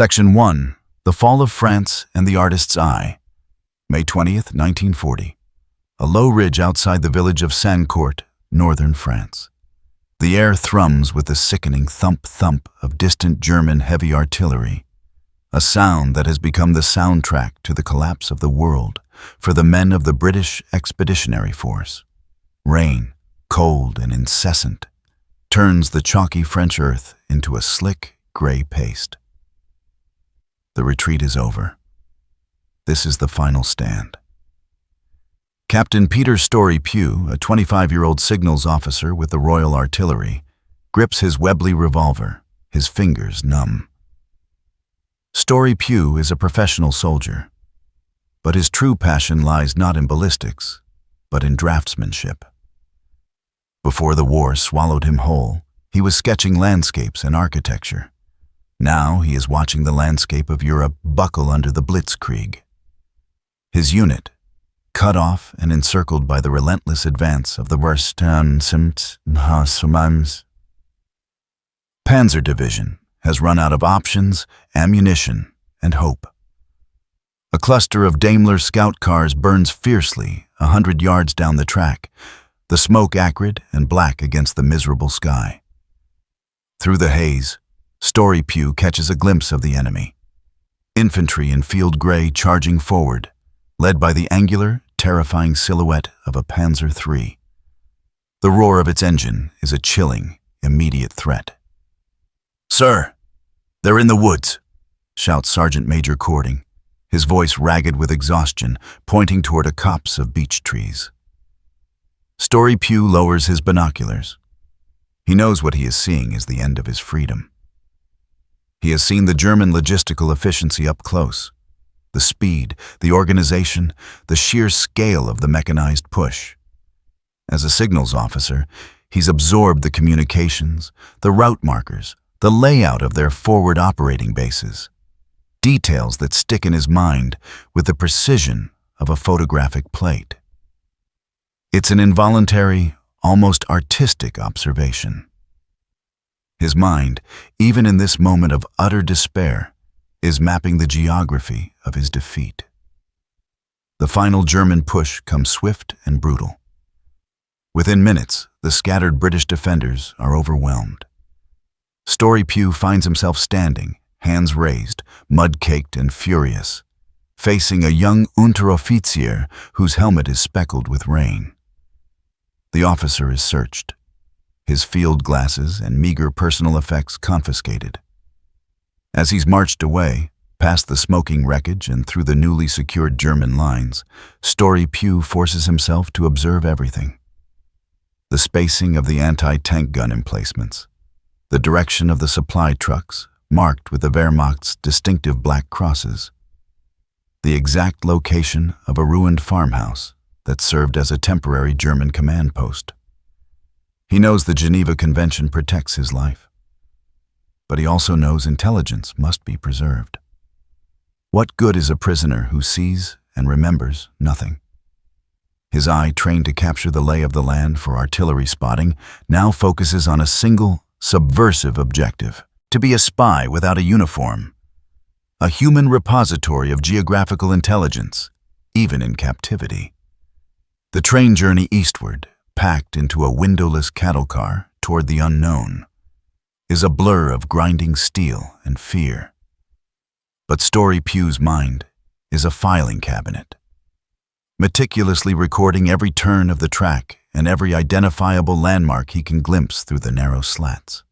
Section 1. The Fall of France and the Artist's Eye. May 20th, 1940. A low ridge outside the village of Sancourt, northern France. The air thrums with the sickening thump-thump of distant German heavy artillery, a sound that has become the soundtrack to the collapse of the world for the men of the British Expeditionary Force. Rain, cold and incessant, turns the chalky French earth into a slick, gray paste. The retreat is over. This is the final stand. Captain Peter Story Pugh, a 25-year-old signals officer with the Royal Artillery, grips his Webley revolver, his fingers numb. Story Pugh is a professional soldier, but his true passion lies not in ballistics, but in draftsmanship. Before the war swallowed him whole, he was sketching landscapes and architecture. Now he is watching the landscape of Europe buckle under the Blitzkrieg. His unit, cut off and encircled by the relentless advance of the Panzer Division, has run out of options, ammunition, and hope. A cluster of Daimler scout cars burns fiercely 100 yards down the track, the smoke acrid and black against the miserable sky. Through the haze, Story Pugh catches a glimpse of the enemy. Infantry in field gray charging forward, led by the angular, terrifying silhouette of a Panzer III. The roar of its engine is a chilling, immediate threat. "Sir, they're in the woods," shouts Sergeant Major Cording, his voice ragged with exhaustion, pointing toward a copse of beech trees. Story Pugh lowers his binoculars. He knows what he is seeing is the end of his freedom. He has seen the German logistical efficiency up close, the speed, the organization, the sheer scale of the mechanized push. As a signals officer, he's absorbed the communications, the route markers, the layout of their forward operating bases, details that stick in his mind with the precision of a photographic plate. It's an involuntary, almost artistic observation. His mind, even in this moment of utter despair, is mapping the geography of his defeat. The final German push comes swift and brutal. Within minutes, the scattered British defenders are overwhelmed. Story Pugh finds himself standing, hands raised, mud-caked and furious, facing a young Unteroffizier whose helmet is speckled with rain. The officer is searched, his field glasses and meager personal effects confiscated. As he's marched away, past the smoking wreckage and through the newly secured German lines, Story Pugh forces himself to observe everything. The spacing of the anti-tank gun emplacements, the direction of the supply trucks, marked with the Wehrmacht's distinctive black crosses, the exact location of a ruined farmhouse that served as a temporary German command post. He knows the Geneva Convention protects his life, but he also knows intelligence must be preserved. What good is a prisoner who sees and remembers nothing? His eye, trained to capture the lay of the land for artillery spotting, now focuses on a single, subversive objective: to be a spy without a uniform, a human repository of geographical intelligence, even in captivity. The train journey eastward, packed into a windowless cattle car toward the unknown, is a blur of grinding steel and fear. But Story Pugh's mind is a filing cabinet, meticulously recording every turn of the track and every identifiable landmark he can glimpse through the narrow slats.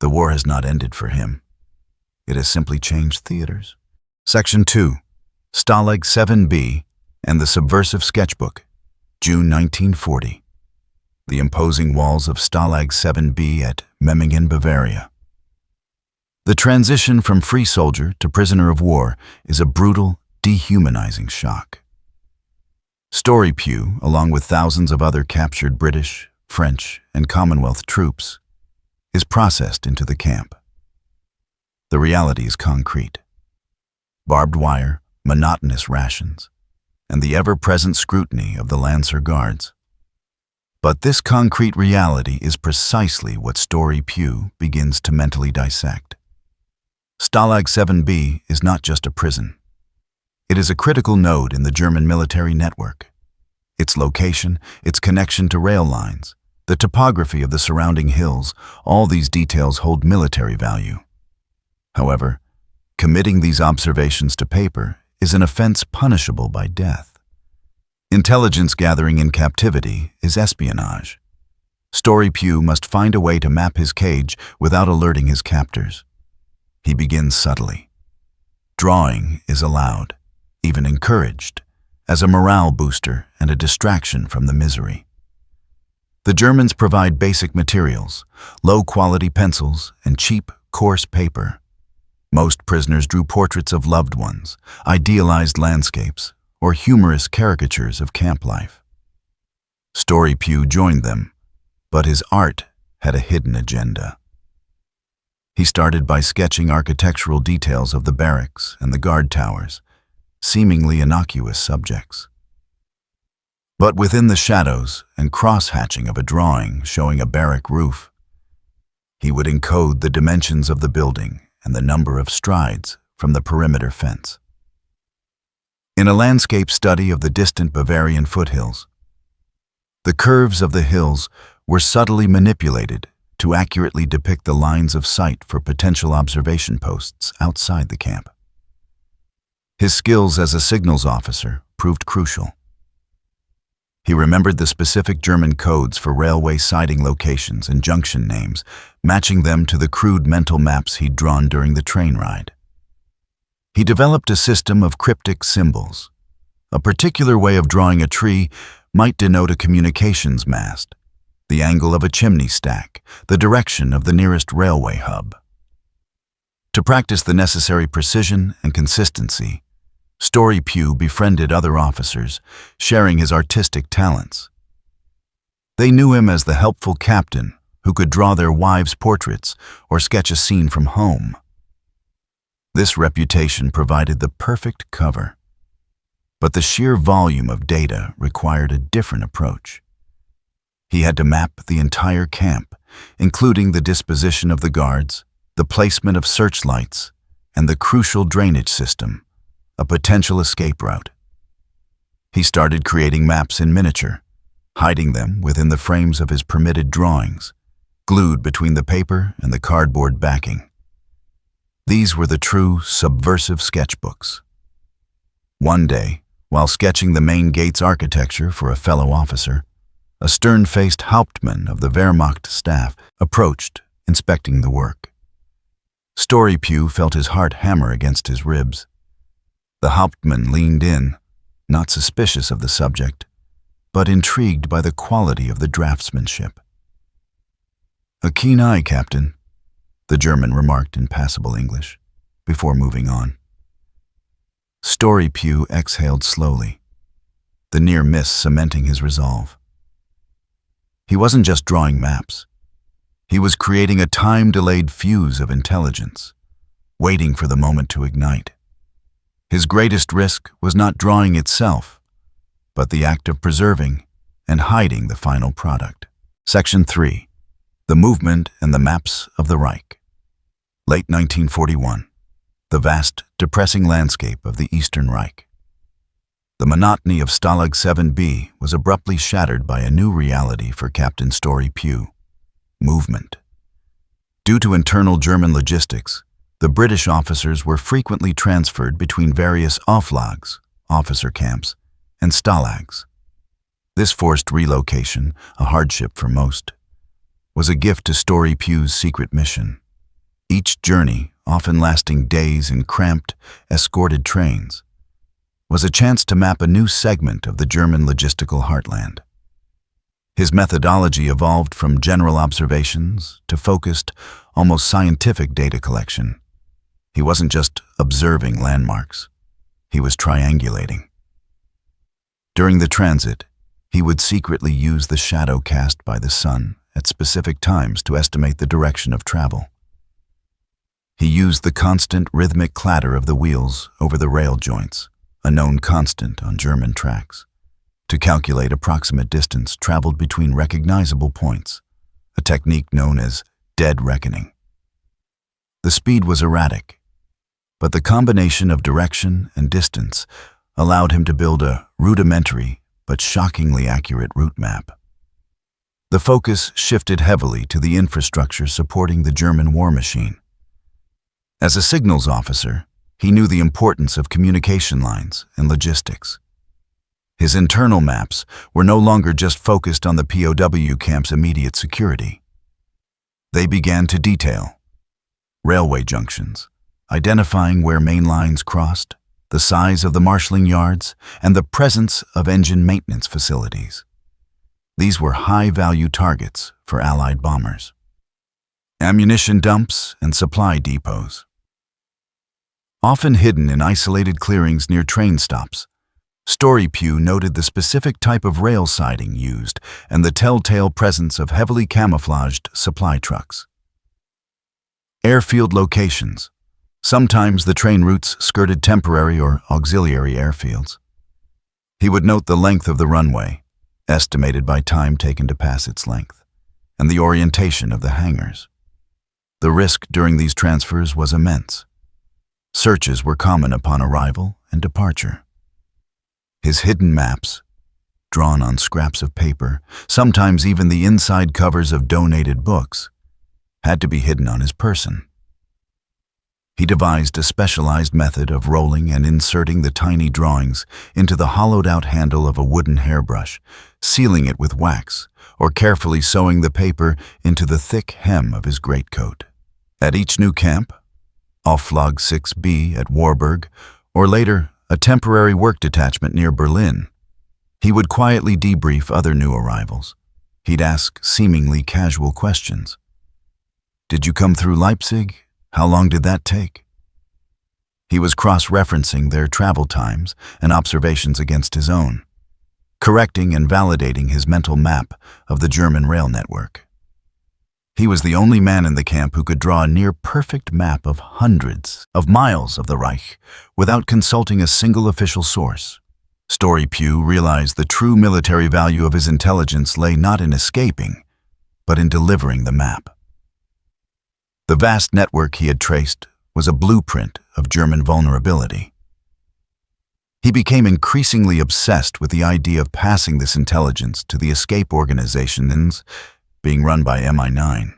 The war has not ended for him. It has simply changed theaters. Section 2. Stalag 7B and the Subversive Sketchbook, June 1940. The imposing walls of Stalag 7B at Memmingen, Bavaria. The transition from free soldier to prisoner of war is a brutal, dehumanizing shock. Story Pugh, along with thousands of other captured British, French, and Commonwealth troops, is processed into the camp. The reality is concrete. Barbed wire, monotonous rations, and the ever-present scrutiny of the Lancer Guards. But this concrete reality is precisely what Story Pugh begins to mentally dissect. Stalag 7B is not just a prison. It is a critical node in the German military network. Its location, its connection to rail lines, the topography of the surrounding hills, all these details hold military value. However, committing these observations to paper is an offense punishable by death. Intelligence gathering in captivity is espionage. Story Pugh must find a way to map his cage without alerting his captors. He begins subtly. Drawing is allowed, even encouraged, as a morale booster and a distraction from the misery. The Germans provide basic materials, low-quality pencils, and cheap, coarse paper. Most prisoners drew portraits of loved ones, idealized landscapes, or humorous caricatures of camp life. Story Pugh joined them, but his art had a hidden agenda. He started by sketching architectural details of the barracks and the guard towers, seemingly innocuous subjects. But within the shadows and cross-hatching of a drawing showing a barrack roof, he would encode the dimensions of the building and the number of strides from the perimeter fence. In a landscape study of the distant Bavarian foothills, the curves of the hills were subtly manipulated to accurately depict the lines of sight for potential observation posts outside the camp. His skills as a signals officer proved crucial. He remembered the specific German codes for railway siding locations and junction names, matching them to the crude mental maps he'd drawn during the train ride. He developed a system of cryptic symbols. A particular way of drawing a tree might denote a communications mast, the angle of a chimney stack, the direction of the nearest railway hub. To practice the necessary precision and consistency, Story Pugh befriended other officers, sharing his artistic talents. They knew him as the helpful captain who could draw their wives' portraits or sketch a scene from home. This reputation provided the perfect cover. But the sheer volume of data required a different approach. He had to map the entire camp, including the disposition of the guards, the placement of searchlights, and the crucial drainage system, a potential escape route. He started creating maps in miniature, hiding them within the frames of his permitted drawings, glued between the paper and the cardboard backing. These were the true subversive sketchbooks. One day, while sketching the main gate's architecture for a fellow officer, a stern-faced Hauptmann of the Wehrmacht staff approached, inspecting the work. Story Pugh felt his heart hammer against his ribs. The Hauptmann leaned in, not suspicious of the subject, but intrigued by the quality of the draftsmanship. "A keen eye, Captain," the German remarked in passable English, before moving on. Story Pugh exhaled slowly, the near miss cementing his resolve. He wasn't just drawing maps. He was creating a time-delayed fuse of intelligence, waiting for the moment to ignite. His greatest risk was not drawing itself, but the act of preserving and hiding the final product. Section 3. The Movement and the Maps of the Reich. Late 1941. The vast, depressing landscape of the Eastern Reich. The monotony of Stalag 7B was abruptly shattered by a new reality for Captain Story Pugh: movement. Due to internal German logistics, the British officers were frequently transferred between various Auflags, officer camps, and stalags. This forced relocation, a hardship for most, was a gift to Story Pugh's secret mission. Each journey, often lasting days in cramped, escorted trains, was a chance to map a new segment of the German logistical heartland. His methodology evolved from general observations to focused, almost scientific data collection. He wasn't just observing landmarks, he was triangulating. During the transit, he would secretly use the shadow cast by the sun at specific times to estimate the direction of travel. He used the constant rhythmic clatter of the wheels over the rail joints, a known constant on German tracks, to calculate approximate distance traveled between recognizable points, a technique known as dead reckoning. The speed was erratic, but the combination of direction and distance allowed him to build a rudimentary but shockingly accurate route map. The focus shifted heavily to the infrastructure supporting the German war machine. As a signals officer, he knew the importance of communication lines and logistics. His internal maps were no longer just focused on the POW camp's immediate security. They began to detail railway junctions, identifying where main lines crossed, the size of the marshalling yards, and the presence of engine maintenance facilities. These were high-value targets for Allied bombers. Ammunition dumps and supply depots. Often hidden in isolated clearings near train stops, Story Pew noted the specific type of rail siding used and the telltale presence of heavily camouflaged supply trucks. Airfield locations. Sometimes the train routes skirted temporary or auxiliary airfields. He would note the length of the runway, estimated by time taken to pass its length, and the orientation of the hangars. The risk during these transfers was immense. Searches were common upon arrival and departure. His hidden maps, drawn on scraps of paper, sometimes even the inside covers of donated books, had to be hidden on his person. He devised a specialized method of rolling and inserting the tiny drawings into the hollowed-out handle of a wooden hairbrush, sealing it with wax, or carefully sewing the paper into the thick hem of his greatcoat. At each new camp, Auflag 6B at Warburg, or later a temporary work detachment near Berlin, he would quietly debrief other new arrivals. He'd ask seemingly casual questions. "Did you come through Leipzig? How long did that take?" He was cross-referencing their travel times and observations against his own, correcting and validating his mental map of the German rail network. He was the only man in the camp who could draw a near-perfect map of hundreds of miles of the Reich without consulting a single official source. Story Pew realized the true military value of his intelligence lay not in escaping, but in delivering the map. The vast network he had traced was a blueprint of German vulnerability. He became increasingly obsessed with the idea of passing this intelligence to the escape organizations being run by MI9,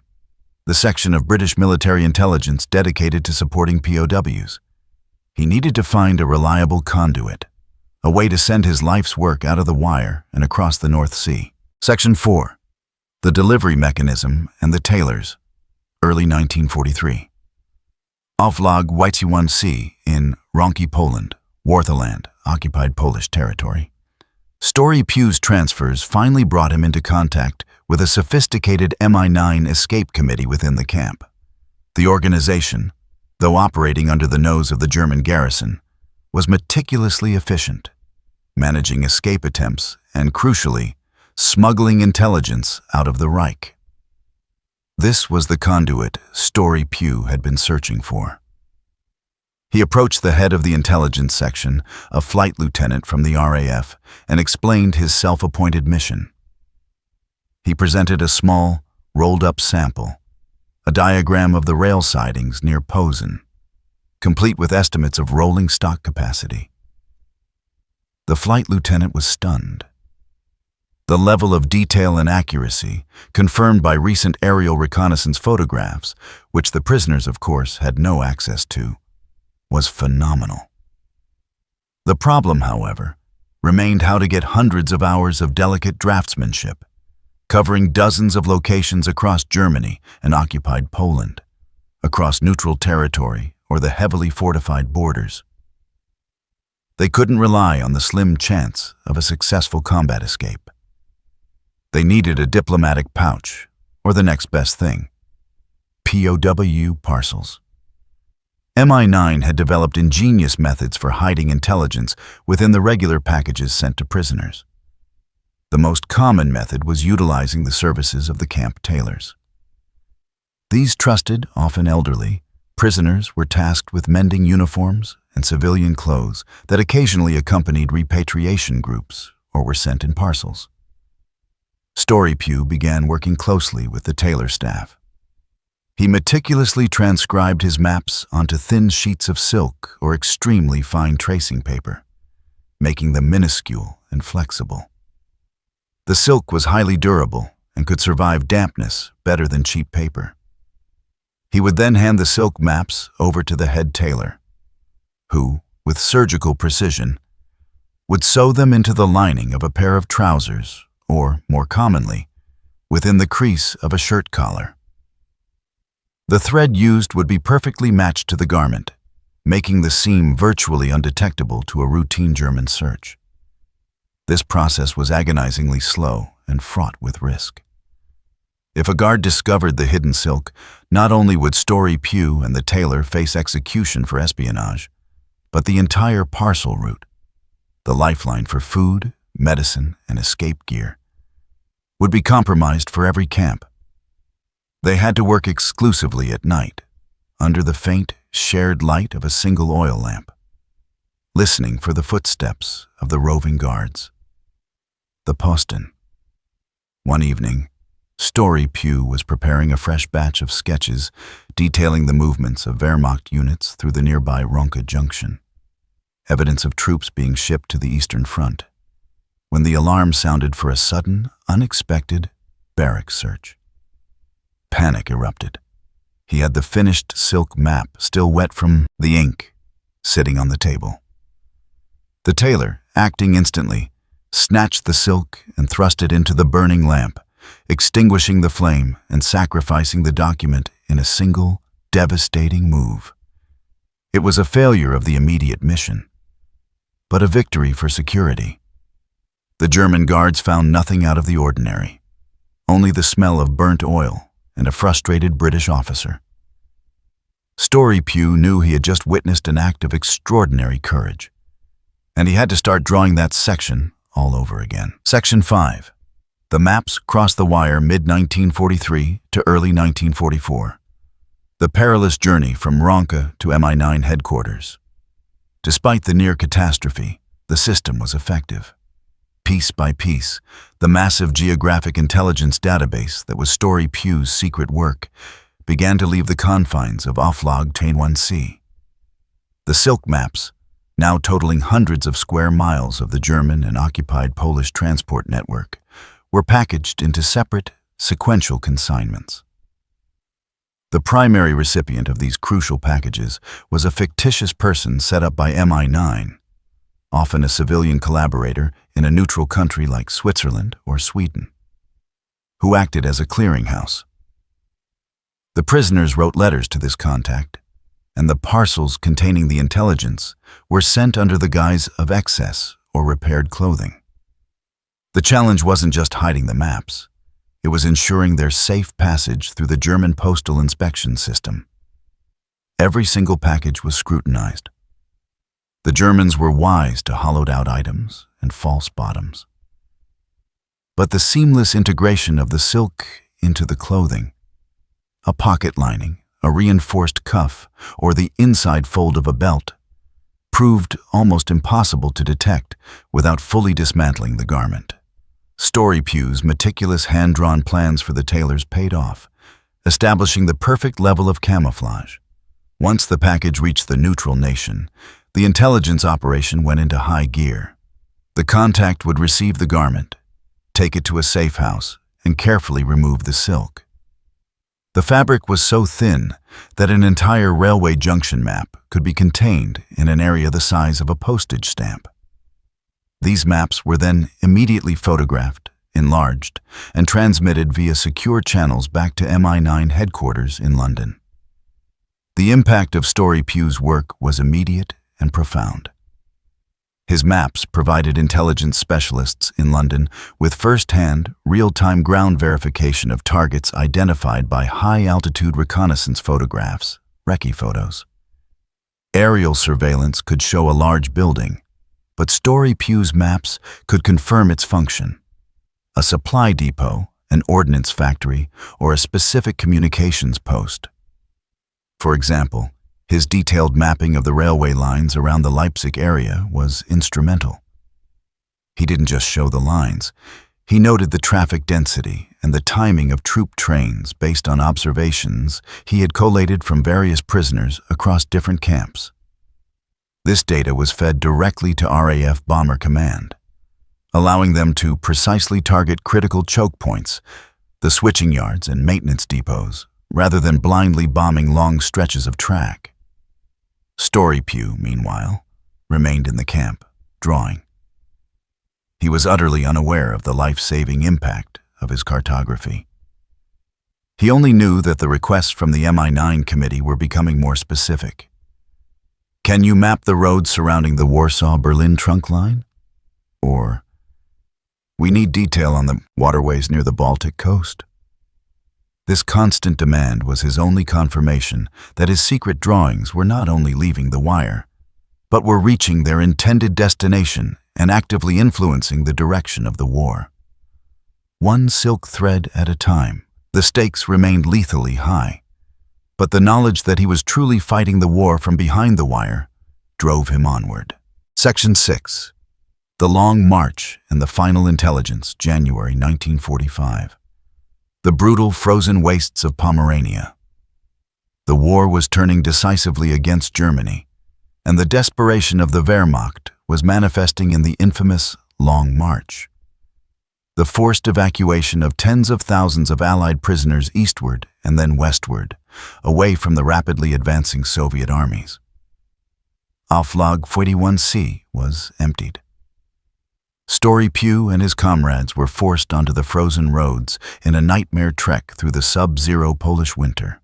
the section of British military intelligence dedicated to supporting POWs. He needed to find a reliable conduit, a way to send his life's work out of the wire and across the North Sea. Section 4. The Delivery Mechanism and the Tailors, early 1943. Auflag WWII in Ronki, Poland, Wartheland, occupied Polish territory. Story Pew's transfers finally brought him into contact with a sophisticated MI9 escape committee within the camp. The organization, though operating under the nose of the German garrison, was meticulously efficient, managing escape attempts and, crucially, smuggling intelligence out of the Reich. This was the conduit Story Pew had been searching for. He approached the head of the intelligence section, a flight lieutenant from the RAF, and explained his self-appointed mission. He presented a small, rolled-up sample, a diagram of the rail sidings near Posen, complete with estimates of rolling stock capacity. The flight lieutenant was stunned. The level of detail and accuracy, confirmed by recent aerial reconnaissance photographs, which the prisoners, of course, had no access to, was phenomenal. The problem, however, remained how to get hundreds of hours of delicate draftsmanship, covering dozens of locations across Germany and occupied Poland, across neutral territory or the heavily fortified borders. They couldn't rely on the slim chance of a successful combat escape. They needed a diplomatic pouch, or the next best thing, POW parcels. MI9 had developed ingenious methods for hiding intelligence within the regular packages sent to prisoners. The most common method was utilizing the services of the camp tailors. These trusted, often elderly, prisoners were tasked with mending uniforms and civilian clothes that occasionally accompanied repatriation groups or were sent in parcels. Story Pew began working closely with the tailor staff. He meticulously transcribed his maps onto thin sheets of silk or extremely fine tracing paper, making them minuscule and flexible. The silk was highly durable and could survive dampness better than cheap paper. He would then hand the silk maps over to the head tailor, who, with surgical precision, would sew them into the lining of a pair of trousers, or, more commonly, within the crease of a shirt collar. The thread used would be perfectly matched to the garment, making the seam virtually undetectable to a routine German search. This process was agonizingly slow and fraught with risk. If a guard discovered the hidden silk, not only would Story Pugh and the tailor face execution for espionage, but the entire parcel route, the lifeline for food, medicine, and escape gear, would be compromised for every camp. They had to work exclusively at night, under the faint, shared light of a single oil lamp, listening for the footsteps of the roving guards. The Posten. One evening, Story Pugh was preparing a fresh batch of sketches detailing the movements of Wehrmacht units through the nearby Ronka Junction, evidence of troops being shipped to the Eastern Front, when the alarm sounded for a sudden, unexpected barrack search. Panic erupted. He had the finished silk map, still wet from the ink, sitting on the table. The tailor, acting instantly, snatched the silk and thrust it into the burning lamp, extinguishing the flame and sacrificing the document in a single, devastating move. It was a failure of the immediate mission, but a victory for security. The German guards found nothing out of the ordinary, only the smell of burnt oil and a frustrated British officer. Story Pugh knew he had just witnessed an act of extraordinary courage, and he had to start drawing that section all over again. Section 5. The maps crossed the wire mid-1943 to early 1944. The perilous journey from Ronka to MI9 headquarters. Despite the near catastrophe, the system was effective. Piece by piece, the massive geographic intelligence database that was Story Pugh's secret work began to leave the confines of Oflag Tain-1C. The silk maps, now totaling hundreds of square miles of the German and occupied Polish transport network, were packaged into separate, sequential consignments. The primary recipient of these crucial packages was a fictitious person set up by MI9, often a civilian collaborator in a neutral country like Switzerland or Sweden, who acted as a clearinghouse. The prisoners wrote letters to this contact, and the parcels containing the intelligence were sent under the guise of excess or repaired clothing. The challenge wasn't just hiding the maps. It was ensuring their safe passage through the German postal inspection system. Every single package was scrutinized. The Germans were wise to hollowed-out items and false bottoms. But the seamless integration of the silk into the clothing, a pocket lining, a reinforced cuff, or the inside fold of a belt, proved almost impossible to detect without fully dismantling the garment. Story Pugh's meticulous hand-drawn plans for the tailors paid off, establishing the perfect level of camouflage. Once the package reached the neutral nation, the intelligence operation went into high gear. The contact would receive the garment, take it to a safe house, and carefully remove the silk. The fabric was so thin that an entire railway junction map could be contained in an area the size of a postage stamp. These maps were then immediately photographed, enlarged, and transmitted via secure channels back to MI9 headquarters in London. The impact of Story Pugh's work was immediate and profound. His maps provided intelligence specialists in London with first-hand, real-time ground verification of targets identified by high-altitude reconnaissance photographs, recce photos. Aerial surveillance could show a large building, but Story Pugh's maps could confirm its function: a supply depot, an ordnance factory, or a specific communications post. For example, his detailed mapping of the railway lines around the Leipzig area was instrumental. He didn't just show the lines, he noted the traffic density and the timing of troop trains based on observations he had collated from various prisoners across different camps. This data was fed directly to RAF Bomber Command, allowing them to precisely target critical choke points, the switching yards and maintenance depots, rather than blindly bombing long stretches of track. Story Pugh, meanwhile, remained in the camp, drawing. He was utterly unaware of the life-saving impact of his cartography. He only knew that the requests from the MI9 committee were becoming more specific. Can you map the roads surrounding the Warsaw-Berlin trunk line? Or, we need detail on the waterways near the Baltic coast. This constant demand was his only confirmation that his secret drawings were not only leaving the wire, but were reaching their intended destination and actively influencing the direction of the war. One silk thread at a time, the stakes remained lethally high, but the knowledge that he was truly fighting the war from behind the wire drove him onward. Section 6. The Long March and the Final Intelligence, January 1945. The brutal frozen wastes of Pomerania. The war was turning decisively against Germany, and the desperation of the Wehrmacht was manifesting in the infamous Long March. The forced evacuation of tens of thousands of Allied prisoners eastward and then westward, away from the rapidly advancing Soviet armies. Auflage 41C was emptied. Story Pugh and his comrades were forced onto the frozen roads in a nightmare trek through the sub-zero Polish winter.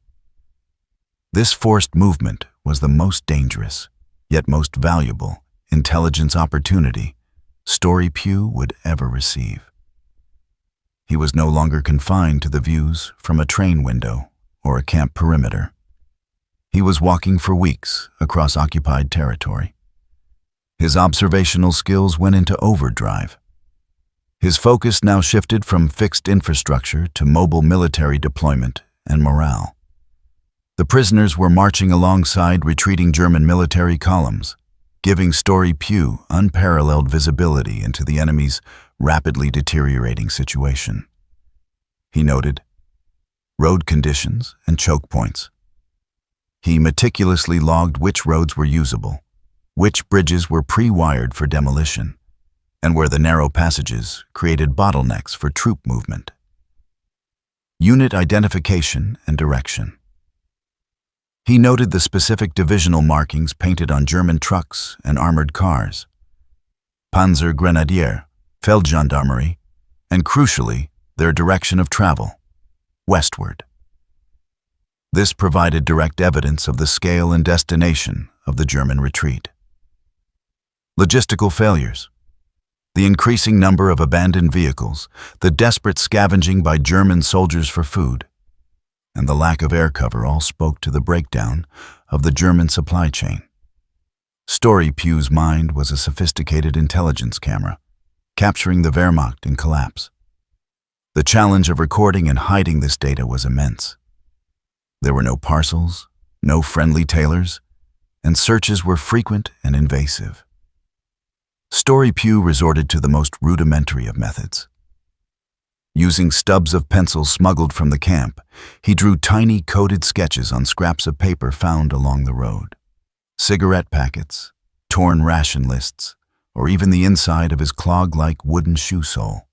This forced movement was the most dangerous, yet most valuable, intelligence opportunity Story Pugh would ever receive. He was no longer confined to the views from a train window or a camp perimeter. He was walking for weeks across occupied territory. His observational skills went into overdrive. His focus now shifted from fixed infrastructure to mobile military deployment and morale. The prisoners were marching alongside retreating German military columns, giving Story Pugh unparalleled visibility into the enemy's rapidly deteriorating situation. He noted road conditions and choke points. He meticulously logged which roads were usable, which bridges were pre-wired for demolition, and where the narrow passages created bottlenecks for troop movement. Unit identification and direction. He noted the specific divisional markings painted on German trucks and armored cars, Panzer Grenadier, Feldgendarmerie, and crucially, their direction of travel, westward. This provided direct evidence of the scale and destination of the German retreat. Logistical failures. The increasing number of abandoned vehicles, the desperate scavenging by German soldiers for food, and the lack of air cover all spoke to the breakdown of the German supply chain. Story Pugh's mind was a sophisticated intelligence camera, capturing the Wehrmacht in collapse. The challenge of recording and hiding this data was immense. There were no parcels, no friendly tailors, and searches were frequent and invasive. Story Pugh resorted to the most rudimentary of methods. Using stubs of pencil smuggled from the camp, he drew tiny coded sketches on scraps of paper found along the road. Cigarette packets, torn ration lists, or even the inside of his clog-like wooden shoe sole.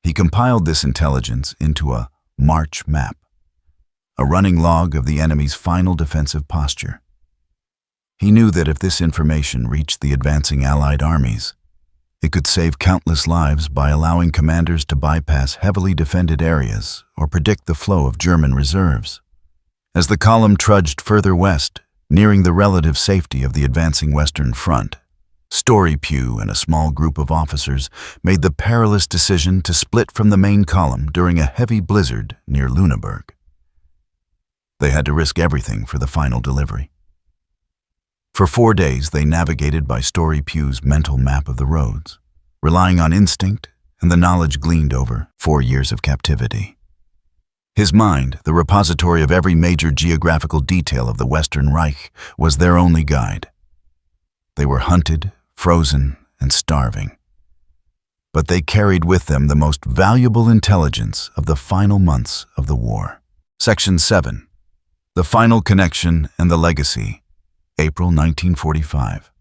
He compiled this intelligence into a march map, a running log of the enemy's final defensive posture. He knew that if this information reached the advancing Allied armies, it could save countless lives by allowing commanders to bypass heavily defended areas or predict the flow of German reserves. As the column trudged further west, nearing the relative safety of the advancing Western Front, Story Pugh and a small group of officers made the perilous decision to split from the main column during a heavy blizzard near Lüneburg. They had to risk everything for the final delivery. For 4 days, they navigated by Story Pugh's mental map of the roads, relying on instinct and the knowledge gleaned over 4 years of captivity. His mind, the repository of every major geographical detail of the Western Reich, was their only guide. They were hunted, frozen, and starving. but they carried with them the most valuable intelligence of the final months of the war. Section 7. The Final Connection and the Legacy, April 1945.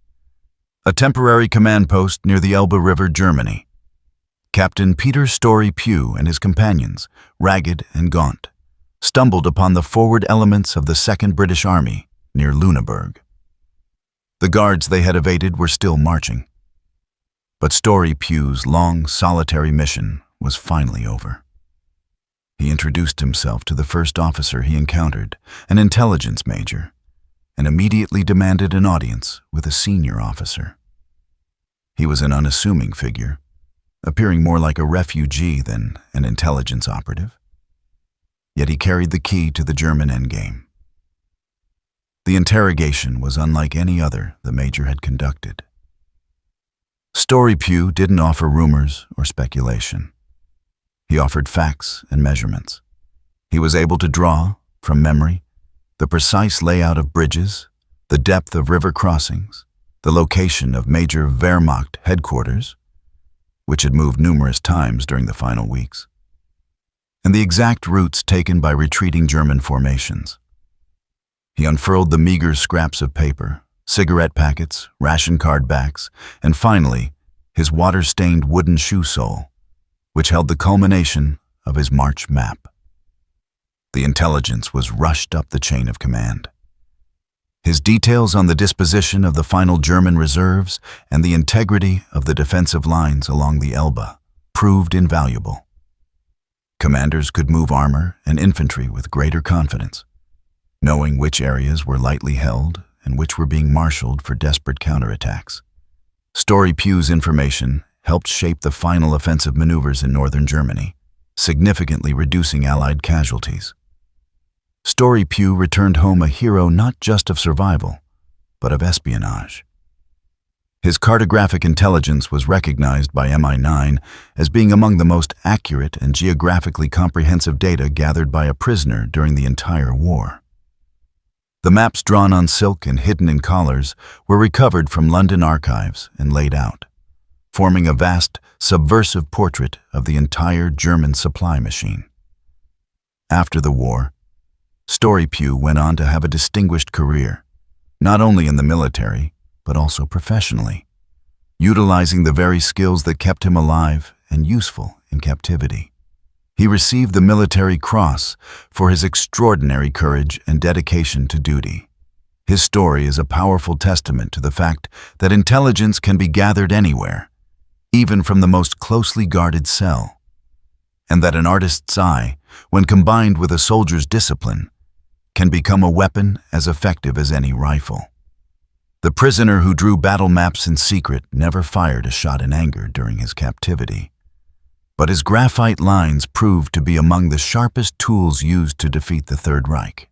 A temporary command post near the Elbe River, Germany. Captain Peter Story Pugh and his companions, ragged and gaunt, stumbled upon the forward elements of the 2nd British Army near Lüneburg. The guards they had evaded were still marching. But Story Pugh's long, solitary mission was finally over. He introduced himself to the first officer he encountered, an intelligence major, and immediately demanded an audience with a senior officer. He was an unassuming figure, appearing more like a refugee than an intelligence operative. Yet he carried the key to the German endgame. The interrogation was unlike any other the major had conducted. Story Pugh didn't offer rumors or speculation. He offered facts and measurements. He was able to draw, from memory, the precise layout of bridges, the depth of river crossings, the location of major Wehrmacht headquarters, which had moved numerous times during the final weeks, and the exact routes taken by retreating German formations. He unfurled the meager scraps of paper, cigarette packets, ration card backs, and finally, his water-stained wooden shoe sole, which held the culmination of his March map. The intelligence was rushed up the chain of command. His details on the disposition of the final German reserves and the integrity of the defensive lines along the Elbe proved invaluable. Commanders could move armor and infantry with greater confidence, knowing which areas were lightly held and which were being marshaled for desperate counterattacks. Story Pugh's information helped shape the final offensive maneuvers in northern Germany, significantly reducing Allied casualties. Story Pugh returned home a hero not just of survival, but of espionage. His cartographic intelligence was recognized by MI9 as being among the most accurate and geographically comprehensive data gathered by a prisoner during the entire war. The maps drawn on silk and hidden in collars were recovered from London archives and laid out, forming a vast, subversive portrait of the entire German supply machine. After the war, Story Pugh went on to have a distinguished career, not only in the military, but also professionally, utilizing the very skills that kept him alive and useful in captivity. He received the Military Cross for his extraordinary courage and dedication to duty. His story is a powerful testament to the fact that intelligence can be gathered anywhere, even from the most closely guarded cell, and that an artist's eye, when combined with a soldier's discipline, can become a weapon as effective as any rifle. The prisoner who drew battle maps in secret never fired a shot in anger during his captivity, but his graphite lines proved to be among the sharpest tools used to defeat the Third Reich.